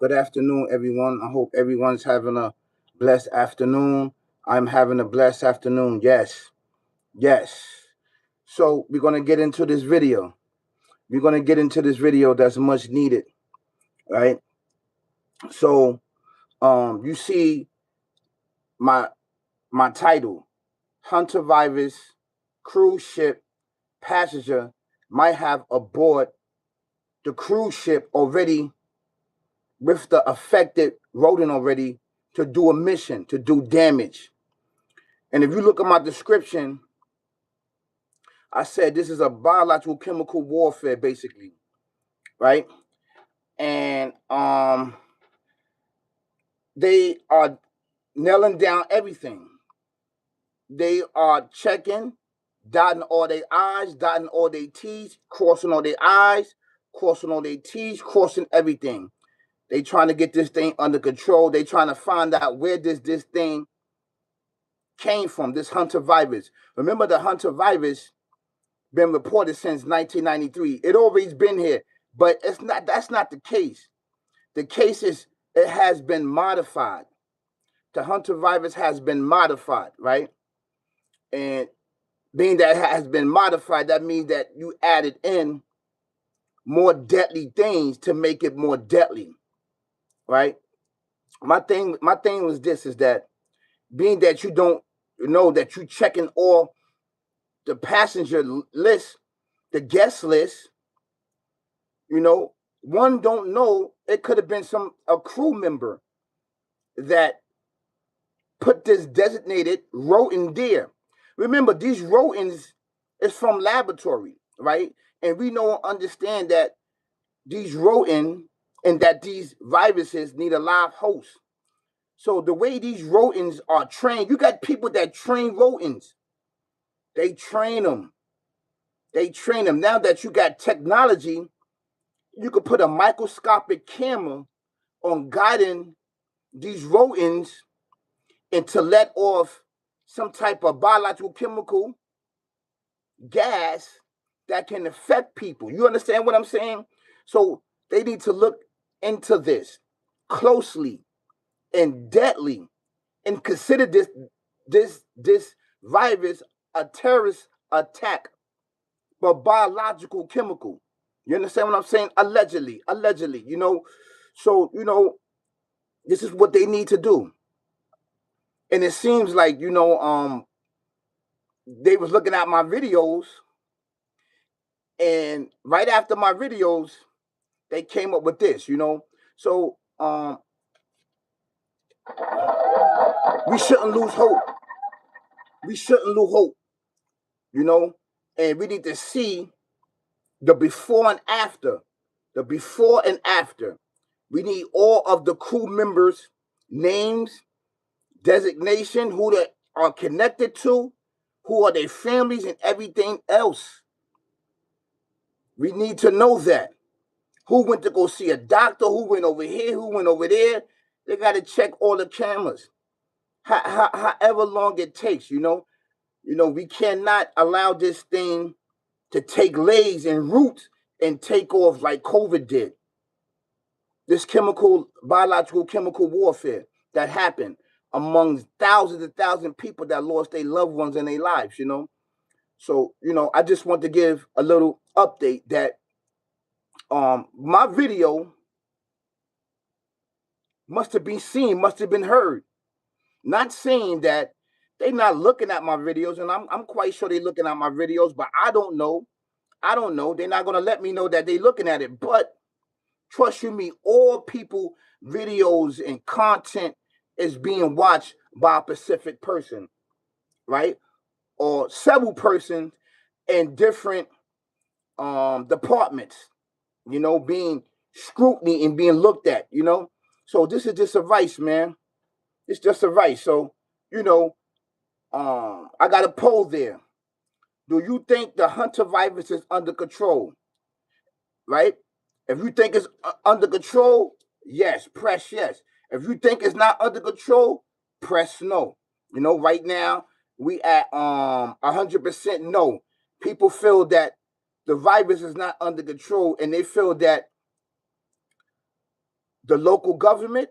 Good afternoon, everyone. I hope everyone's having a blessed afternoon. I'm having a blessed afternoon. Yes, yes. So we're gonna get into this video. We're gonna get into this video that's much needed, right? So, you see my my title: Hantavirus cruise ship passenger might have aboard the cruise ship already with the affected rodent already to do a mission, to do damage. And if you look at my description, I said this is a biological chemical warfare, basically, right? And they are nailing down everything. They are checking, dotting all their I's, dotting all their T's, crossing all their I's, crossing all their T's, crossing everything. They trying to get this thing under control. They trying to find out where this thing came from, this Hantavirus. Remember, the Hantavirus been reported since 1993. It always been here, but it's not. That's not the case. The case is it has been modified. The Hantavirus has been modified, right? And being that it has been modified, that means that you added in more deadly things to make it more deadly, right? My thing was this: is that being that you don't know that you checking all the passenger list, the guest list, one don't know, it could have been a crew member that put this designated rodent there. Remember, these rodents is from laboratory, right? And we know and understand that these rodents and that these viruses need a live host. So the way these rodents are trained, you got people that train rodents. They train them. They train them. Now that you got technology, you could put a microscopic camera on guiding these rodents and to let off some type of biological chemical gas that can affect people. You understand what I'm saying? So they need to look into this closely and deadly and consider this virus a terrorist attack, but biological chemical. You understand what I'm saying? Allegedly. So this is what they need to do. And it seems like they was looking at my videos, and right after my videos they came up with this. So we shouldn't lose hope. We shouldn't lose hope. And we need to see the before and after. The before and after. We need all of the crew members' names, designation, who they are connected to, who are their families, and everything else. We need to know that. Who went to go see a doctor, who went over here, who went over there. They got to check all the cameras. However long it takes, we cannot allow this thing to take legs and roots and take off like COVID did. This biological chemical warfare that happened among thousands and thousands of people that lost their loved ones in their lives. So I just want to give a little update that my video must have been seen, must have been heard. Not saying that they're not looking at my videos, and I'm quite sure they're looking at my videos, but I don't know. They're not gonna let me know that they're looking at it. But trust you me, all people videos and content is being watched by a specific person, right? Or several persons in different departments, being scrutiny and being looked at. So this is just advice, man. It's just advice. So, I got a poll there. Do you think the Hantavirus is under control? Right? If you think it's under control, yes, press yes. If you think it's not under control, press no. Right now we at 100% no. People feel that the virus is not under control, and they feel that The local government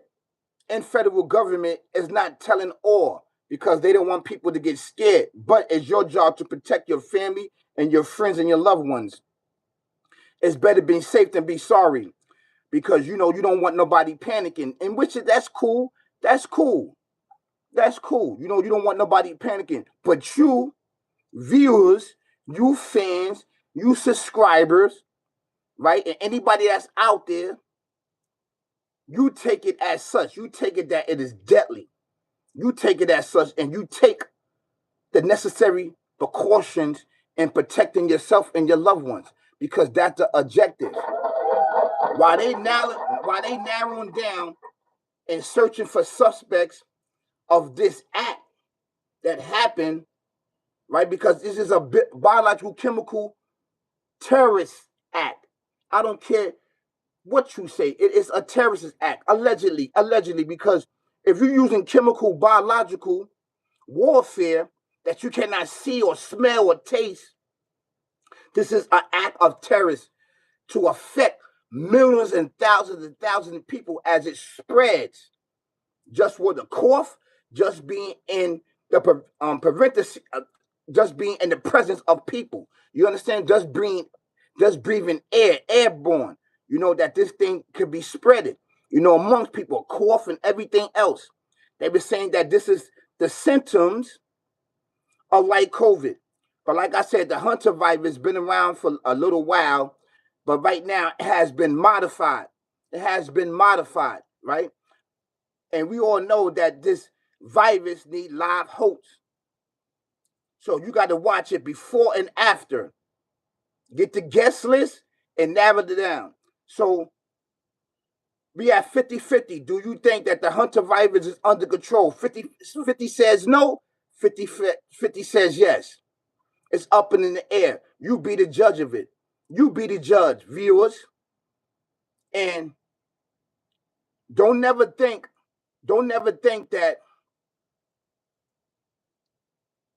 and federal government is not telling all because they don't want people to get scared. But it's your job to protect your family and your friends and your loved ones. It's better being safe than be sorry because you don't want nobody panicking. And which that's cool. That's cool. That's cool. You don't want nobody panicking. But you viewers, you fans, you subscribers, right? And anybody that's out there, you take it as such. You take it that it is deadly. You take it as such, and you take the necessary precautions in protecting yourself and your loved ones because that's the objective. While they narrowing down and searching for suspects of this act that happened, right? Because this is a biological chemical terrorist act. I don't care what you say. It is a terrorist act, allegedly, because if you're using chemical, biological warfare that you cannot see or smell or taste, this is an act of terrorists to affect millions and thousands of people as it spreads. Just with a cough, just being in the just being in the presence of people. You understand? Just breathing airborne. That this thing could be spreaded. Amongst people, cough and everything else. They were saying that this is the symptoms of like COVID. But like I said, the Hantavirus has been around for a little while, but right now it has been modified. It has been modified, right? And we all know that this virus needs live hosts. So you got to watch it before and after. Get the guest list and narrow it down. So we at 50-50. Do you think that the Hantavirus is under control? 50 says no, 50 says yes. It's up and in the air. You be the judge of it. You be the judge, viewers. And don't never think that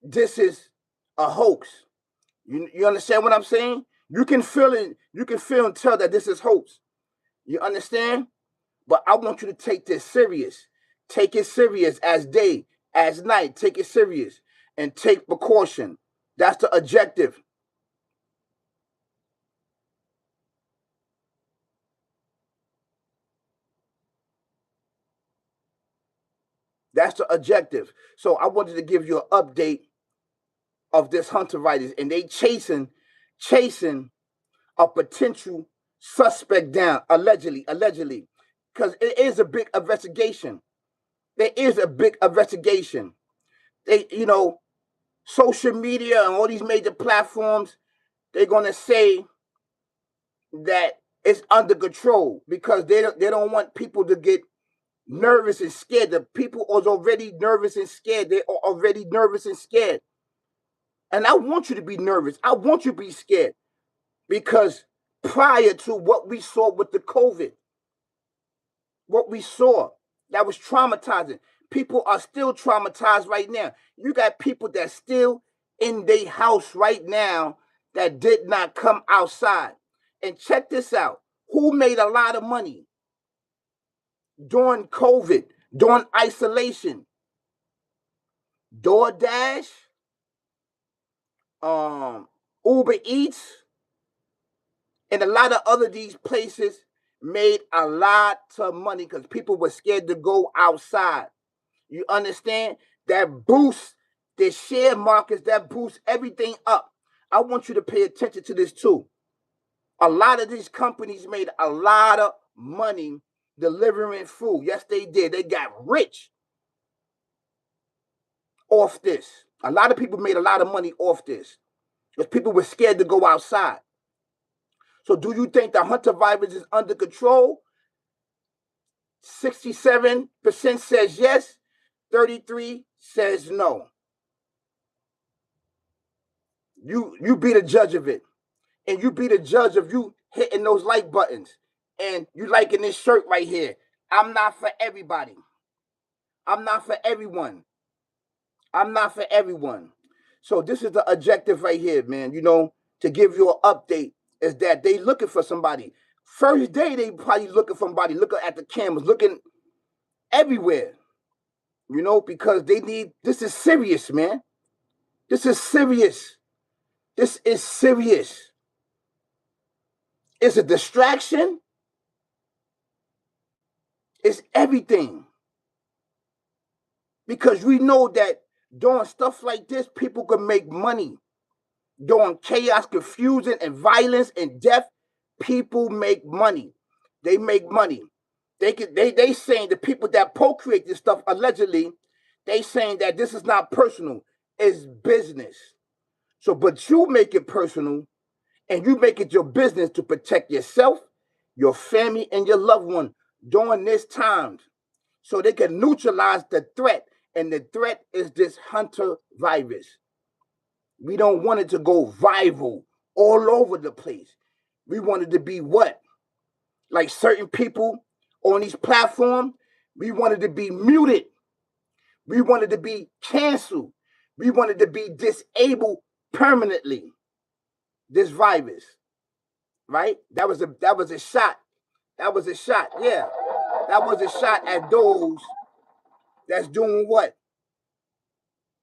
this is a hoax. You understand what I'm saying? You can feel it. You can feel and tell that this is hoax. You understand? But I want you to take this serious. Take it serious as day, as night. Take it serious and take precaution. That's the objective. That's the objective. So I wanted to give you an update of this Hantavirus, and they chasing a potential suspect down, allegedly, because it is a big investigation. There is a big investigation. They, social media and all these major platforms, they're gonna say that it's under control because they don't want people to get nervous and scared. The people are already nervous and scared. They are already nervous and scared. And I want you to be nervous. I want you to be scared because prior to what we saw with the COVID, what we saw, that was traumatizing. People are still traumatized right now. You got people that still in their house right now that did not come outside. And check this out. Who made a lot of money during COVID, during isolation? DoorDash, Uber Eats, and a lot of other these places made a lot of money because people were scared to go outside. You understand? That boosts the share markets, that boosts everything up. I want you to pay attention to this too. A lot of these companies made a lot of money delivering food. Yes, they did. They got rich off this. A lot of people made a lot of money off this because people were scared to go outside. So do you think the Hantavirus is under control? 67% says yes, 33% says no. You be the judge of it. And you be the judge of you hitting those like buttons. And you liking this shirt right here. I'm not for everybody. I'm not for everyone. I'm not for everyone. So this is the objective right here, man. To give you an update is that they looking for somebody. First day, they probably looking for somebody, looking at the cameras, looking everywhere, because they need, this is serious, man. This is serious. This is serious. It's a distraction. It's everything. Because we know that doing stuff like this, people can make money. During chaos, confusion, and violence and death, people make money. They make money. They saying the people that procreate this stuff allegedly, they saying that this is not personal, it's business. So, but you make it personal, and you make it your business to protect yourself, your family, and your loved one during this time, so they can neutralize the threat, and the threat is this Hantavirus. We don't want it to go viral all over the place. We want it to be what? Like certain people on these platforms, we want it to be muted. We want it to be canceled. We want it to be disabled permanently. This virus, right? That was a shot. That was a shot. Yeah, that was a shot at those that's doing what?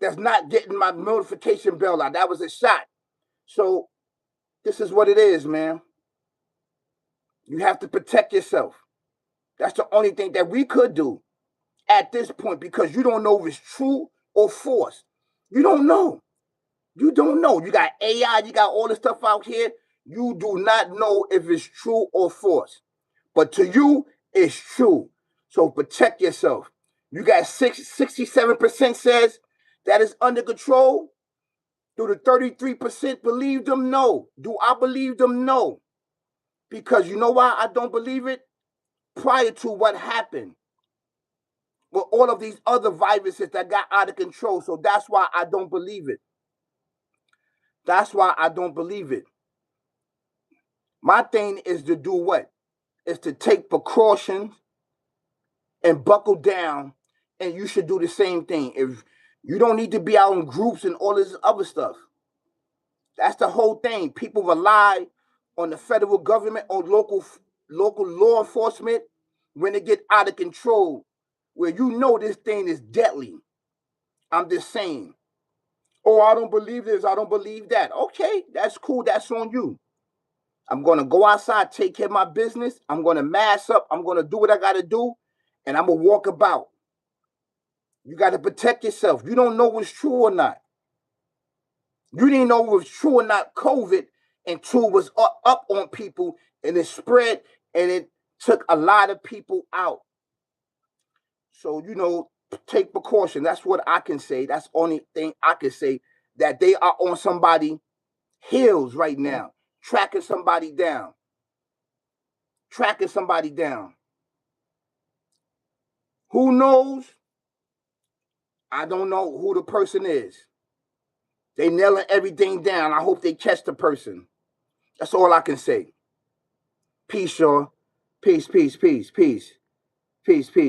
That's not getting my notification bell out. That was a shot. So this is what it is, man. You have to protect yourself. That's the only thing that we could do at this point, because you don't know if it's true or false. You don't know. You don't know. You got AI, you got all this stuff out here. You do not know if it's true or false. But to you, it's true. So protect yourself. You got 67% says that is under control. Do the 33% believe them? No. Do I believe them? No. Because you know why I don't believe it? Prior to what happened with all of these other viruses that got out of control. So that's why I don't believe it. That's why I don't believe it. My thing is to do what? Is to take precautions and buckle down, and you should do the same thing. If you don't need to be out in groups and all this other stuff. That's the whole thing. People rely on the federal government, on local law enforcement when they get out of control, where you know this thing is deadly. I'm just saying. Oh, I don't believe this, I don't believe that. Okay, that's cool. That's on you. I'm going to go outside, take care of my business. I'm going to mask up. I'm going to do what I got to do, and I'm going to walk about. You got to protect yourself. You don't know what's true or not. You didn't know it was true or not COVID until it was up on people, and it spread, and it took a lot of people out. So, take precaution. That's what I can say. That's the only thing I can say, that they are on somebody's heels right now, tracking somebody down. Tracking somebody down. Who knows? I don't know who the person is. They nailing everything down. I hope they catch the person. That's all I can say. Peace, y'all. Peace, peace, peace, peace. Peace, peace.